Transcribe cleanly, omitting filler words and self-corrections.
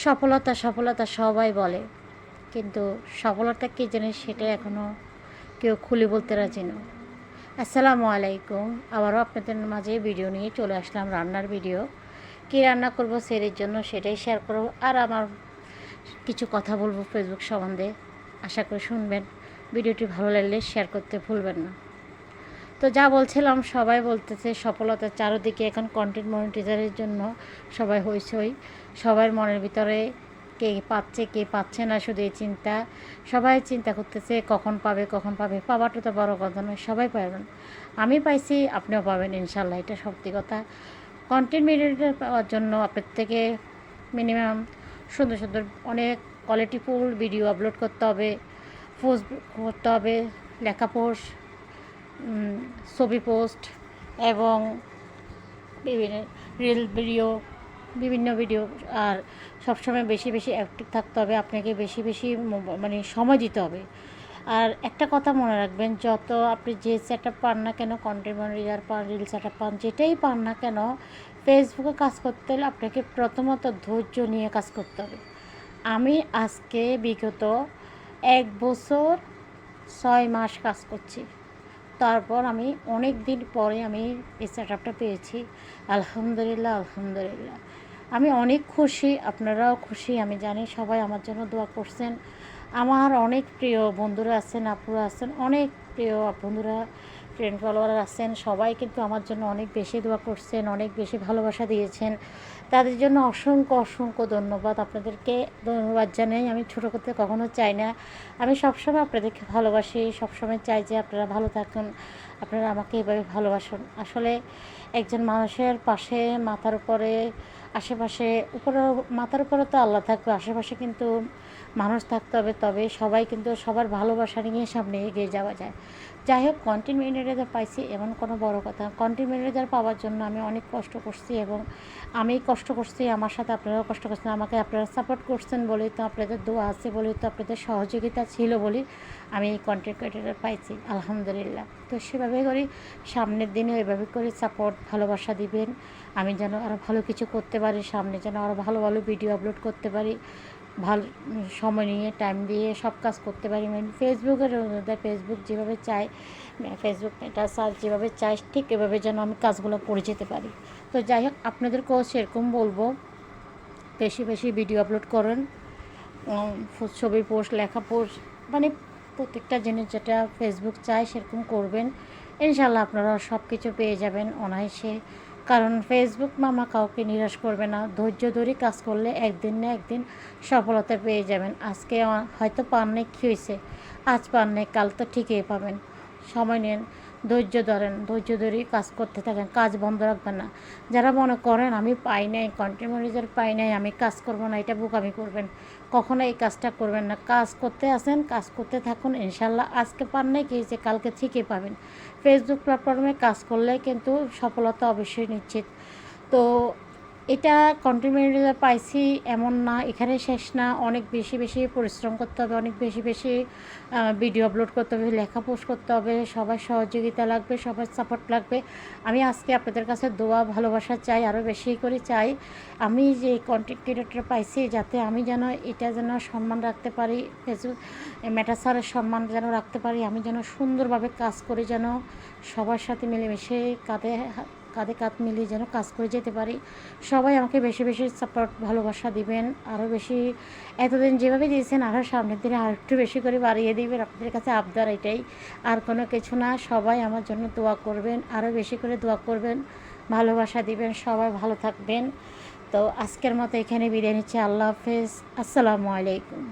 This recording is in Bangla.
সফলতা সফলতা সবাই বলে, কিন্তু সফলতা কী জিনিস সেটা এখনও কেউ খুলে বলতে রাজি না। আসসালামু আলাইকুম, আবারও আপনাদের মাঝে ভিডিও নিয়ে চলে আসলাম, রান্নার ভিডিও। কী রান্না করব সেরের জন্য সেটাই শেয়ার করব, আর আমার কিছু কথা বলবো ফেসবুক সম্বন্ধে। আশা করি শুনবেন। ভিডিওটি ভালো লাগলে শেয়ার করতে ভুলবেন না। তো যা বলছিলাম, সবাই বলতেছে সফলতার চারদিকে এখন কন্টেন্ট মনিটাইজারের জন্য সবাই হইচই। সবার মনের ভিতরে কে পাচ্ছে কে পাচ্ছে না, শুধু এই চিন্তা। সবাই চিন্তা করতেছে কখন পাবে কখন পাবে। পাওয়াটা তো বড় কথা নয়, সবাই পাবেন। আমি পাইছি, আপনিও পাবেন ইনশাল্লাহ, এটা সত্যি কথা। কন্টেন্ট মনিটাইজার পাওয়ার জন্য আপনার থেকে মিনিমাম সুন্দর সুন্দর অনেক কোয়ালিটিফুল ভিডিও আপলোড করতে হবে, পোস্ট করতে হবে, লেখা পোস্ট, ছবি পোস্ট এবং বিভিন্ন রিল ভিডিও, বিভিন্ন ভিডিও। আর সবসময় বেশি বেশি অ্যাক্টিভ থাকতে হবে, আপনাকে বেশি বেশি মানে সময় দিতে হবে। আর একটা কথা মনে রাখবেন, যত আপনি যে সেট আপ পান না কেন, কন্টেন্ট মনিটাইজার পান, রিল সেট আপ পান, যেটাই পান না কেন, ফেসবুকে কাজ করতে হলে আপনাকে প্রথমত ধৈর্য নিয়ে কাজ করতে হবে। আমি আজকে বিগত 1 বছর 6 মাস কাজ করছি। তারপর আমি অনেক দিন পরে আমি এই সেট আপটা পেয়েছি। আলহামদুলিল্লাহ, আলহামদুলিল্লাহ। আমি অনেক খুশি, আপনারাও খুশি, আমি জানি। সবাই আমার জন্য দোয়া করছেন। আমার অনেক প্রিয় বন্ধুরা আছেন, আপুরা আছেন, অনেক প্রিয় বন্ধুরা, ফ্রেন্ড ফলোয়ার আছেন, সবাই কিন্তু আমার জন্য অনেক বেশি দোয়া করছেন, অনেক বেশি ভালোবাসা দিয়েছেন। তাদের জন্য অসংখ্য অসংখ্য ধন্যবাদ। আপনাদেরকে ধন্যবাদ জানাই। আমি ছোটো করতে কখনো চাই না। আমি সবসময় আপনাদেরকে ভালোবাসি, সবসময় চাই যে আপনারা ভালো থাকুন, আপনারা আমাকে এভাবে ভালোবাসুন। আসলে একজন মানুষের পাশে, মাথার উপরে, আশেপাশে, উপরে, মাথার উপরে তো আল্লাহ থাকবে, আশেপাশে কিন্তু মানুষ থাকতে হবে, তবে সবাই কিন্তু সবার ভালোবাসা নিয়ে সামনে এগিয়ে যাওয়া যায়। যাই হোক, কন্টেন্ট মনিটাইজার পাইছি এমন কোনো বড় কথা। কন্টেন্ট মনিটাইজার পাওয়ার জন্য আমি অনেক কষ্ট করছি, এবং আমি কষ্ট করছি, আমার সাথে আপনারাও কষ্ট করছেন। আমাকে আপনারা সাপোর্ট করছেন বলেই তো, আপনাদের দোয়া আছে বলেই তো, আপনাদের সহযোগিতা ছিল বলেই আমি এই কন্টেন্ট ক্রিয়েটর পাইছি, আলহামদুলিল্লাহ। তো সেভাবে করি, সামনের দিনে এভাবে করে সাপোর্ট, ভালোবাসা দিবেন। আমি যেন আরও ভালো কিছু করতে পারি, সামনে যেন আরও ভালো ভালো ভিডিও আপলোড করতে পারি, ভালো সময় নিয়ে, টাইম দিয়ে সব কাজ করতে পারি। মানে ফেসবুকের ফেসবুক যেভাবে চায়, ফেসবুক মেটা সার্চ যেভাবে চাই, ঠিক এভাবে যেন আমি কাজগুলো করে যেতে পারি। তো যাই হোক, আপনাদেরকেও সেরকম বলবো, বেশি বেশি ভিডিও আপলোড করেন, ছবি পোস্ট, লেখা পোস্ট, মানে প্রত্যেকটা জিনিস যেটা ফেসবুক চায় সেরকম করবেন। ইনশাল্লাহ আপনারা সব কিছু পেয়ে যাবেন অনায়াসে। কারণ ফেসবুক মামা কাউকে নিরাশ করবে না। ধৈর্য ধরে কাজ করলে একদিন না একদিন সফলতা পেয়ে যাবেন। আজকে হয়তো পান নাই, কী হয়েছে, আজ পান নাই, কাল তো ঠিকই পাবেন। সময় নিন, ধৈর্য ধরেন, ধৈর্য ধরেই কাজ করতে থাকেন, কাজ বন্ধ রাখবেন না। যারা মনে করেন আমি পাই নাই, কন্টেন্ট মনিটাইজার পাই নাই, আমি কাজ করব না, এটা বোকামি করবেন। কখনো এই কাজটা করবেন না। কাজ করতে আসেন, কাজ করতে থাকুন, ইনশাল্লাহ আজকে পান নাই, কী হয়েছে, কালকে ঠিকই পাবেন। ফেসবুক প্ল্যাটফর্মে কাজ করলে কিন্তু সফলতা অবশ্যই নিশ্চিত। তো এটা কন্টেন্ট মনিটাইজার পাইছি এমন না, এখানে শেষ না। অনেক বেশি বেশি পরিশ্রম করতে হবে, অনেক বেশি বেশি ভিডিও আপলোড করতে হবে, লেখা পোস্ট করতে হবে, সবার সহযোগিতা লাগবে, সবার সাপোর্ট লাগবে। আমি আজকে আপনাদের কাছে দোয়া, ভালোবাসা চাই, আরও বেশি করে চাই। আমি যে কন্টেন্ট ক্রিয়েটর পাইছি, যাতে আমি যেন এটা যেন সম্মান রাখতে পারি, ফেসবুক মেটা স্যারের সম্মান যেন রাখতে পারি, আমি যেন সুন্দরভাবে কাজ করে যেন সবার সাথে মিলেমিশে কাঁধে কাঁধে কাঁধ মিলিয়ে যেন কাজ করে যেতে পারি। সবাই আমাকে বেশি বেশি সাপোর্ট, ভালোবাসা দিবেন, আরও বেশি। এতদিন যেভাবে দিয়েছেন আরও সামনের দিনে আর একটু বেশি করে বাড়িয়ে দিবেন। আপনাদের কাছে আবদার এটাই, আর কোনো কিছু না। সবাই আমার জন্য দোয়া করবেন, আরও বেশি করে দোয়া করবেন, ভালোবাসা দিবেন। সবাই ভালো থাকবেন। তো আজকের মতো এখানে বিদায় নিচ্ছি। আল্লাহ হাফেজ, আসসালামু আলাইকুম।